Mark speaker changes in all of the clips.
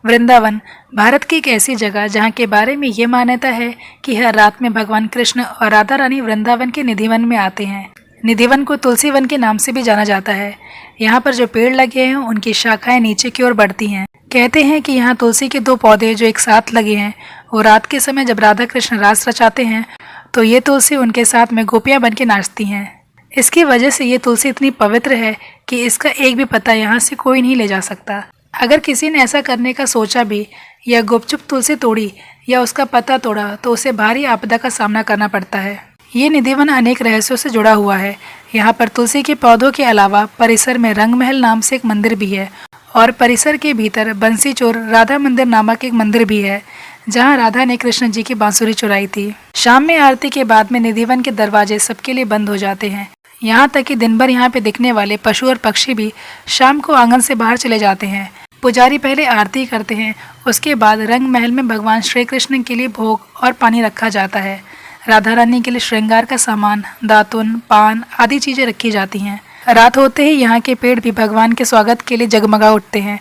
Speaker 1: वृंदावन भारत की एक ऐसी जगह जहाँ के बारे में ये मान्यता है कि हर रात में भगवान कृष्ण और राधा रानी वृंदावन के निधिवन में आते हैं। निधिवन को तुलसी वन के नाम से भी जाना जाता है। यहाँ पर जो पेड़ लगे हैं उनकी शाखाएं नीचे की ओर बढ़ती हैं। कहते हैं कि यहाँ तुलसी के दो पौधे जो एक साथ लगे हैं, वो रात के समय जब राधा कृष्ण रास रचाते हैं तो ये तुलसी उनके साथ में गोपियाँ बन के नाचती हैं। इसकी वजह से ये तुलसी इतनी पवित्र है कि इसका एक भी पत्ता यहाँ से कोई नहीं ले जा सकता। अगर किसी ने ऐसा करने का सोचा भी या गुपचुप तुलसी तोड़ी या उसका पत्ता तोड़ा तो उसे भारी आपदा का सामना करना पड़ता है। ये निधिवन अनेक रहस्यों से जुड़ा हुआ है। यहाँ पर तुलसी के पौधों के अलावा परिसर में रंग महल नाम से एक मंदिर भी है और परिसर के भीतर बंसी चोर राधा मंदिर नामक एक मंदिर भी है, जहाँ राधा ने कृष्ण जी की बांसुरी चुराई थी। शाम में आरती के बाद में निधिवन के दरवाजे सबके लिए बंद हो जाते हैं। यहाँ तक कि दिन भर यहाँ पे दिखने वाले पशु और पक्षी भी शाम को आंगन से बाहर चले जाते हैं। पुजारी पहले आरती करते हैं, उसके बाद रंग महल में भगवान श्री कृष्ण के लिए भोग और पानी रखा जाता है। राधा रानी के लिए श्रृंगार का सामान, दातुन, पान आदि चीजें रखी जाती हैं। रात होते ही यहाँ के पेड़ भी भगवान के स्वागत के लिए जगमगा उठते हैं।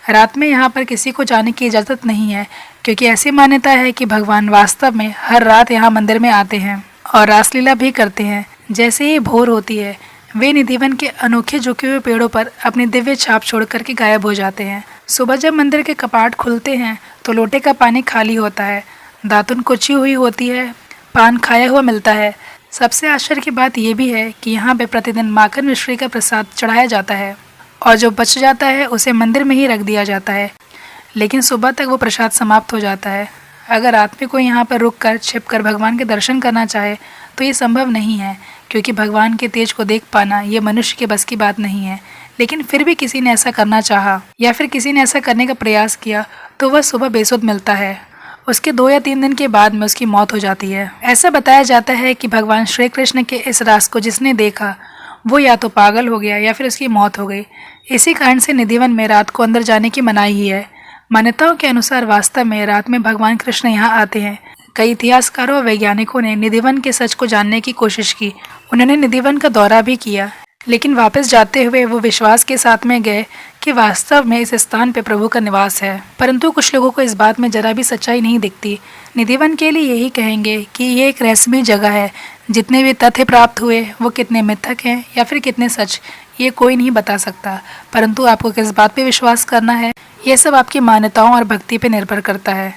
Speaker 1: रात में यहाँ पर किसी को जाने की इजाज़त नहीं है, क्योंकि ऐसी मान्यता है कि भगवान वास्तव में हर रात यहाँ मंदिर में आते हैं और रासलीला भी करते हैं। जैसे ही भोर होती है वे निधिवन के अनोखे झुके हुए पेड़ों पर अपनी दिव्य छाप छोड़ करके गायब हो जाते हैं। सुबह जब मंदिर के कपाट खुलते हैं तो लोटे का पानी खाली होता है, दातुन कुची हुई होती है, पान खाया हुआ मिलता है। सबसे आश्चर्य की बात यह भी है कि यहाँ पे प्रतिदिन माखन मिश्री का प्रसाद चढ़ाया जाता है और जो बच जाता है उसे मंदिर में ही रख दिया जाता है, लेकिन सुबह तक वो प्रसाद समाप्त हो जाता है। अगर रात में कोई यहाँ पर रुक कर छिप कर भगवान के दर्शन करना चाहे तो ये संभव नहीं है, क्योंकि भगवान के तेज को देख पाना ये मनुष्य के बस की बात नहीं है। लेकिन फिर भी किसी ने ऐसा करना चाहा या फिर किसी ने ऐसा करने का प्रयास किया तो वह सुबह बेसुध मिलता है। उसके 2 या 3 दिन के बाद में उसकी मौत हो जाती है। ऐसा बताया जाता है कि भगवान श्री कृष्ण के इस रास को जिसने देखा वो या तो पागल हो गया या फिर उसकी मौत हो गई। इसी कारण से निधिवन में रात को अंदर जाने की मनाही ही है। मान्यताओं के अनुसार वास्तव में रात में भगवान कृष्ण यहाँ आते हैं। कई इतिहासकारों और वैज्ञानिकों ने निधिवन के सच को जानने की कोशिश की। उन्होंने निधिवन का दौरा भी किया, लेकिन वापस जाते हुए वो विश्वास के साथ में गए कि वास्तव में इस स्थान पे प्रभु का निवास है। परंतु कुछ लोगों को इस बात में जरा भी सच्चाई नहीं दिखती। निधिवन के लिए यही कहेंगे कि ये एक रहस्यमय जगह है। जितने भी तथ्य प्राप्त हुए वो कितने मिथक हैं या फिर कितने सच, ये कोई नहीं बता सकता। परंतु आपको किस बात पे विश्वास करना है, ये सब आपकी मान्यताओं और भक्ति पे निर्भर करता है।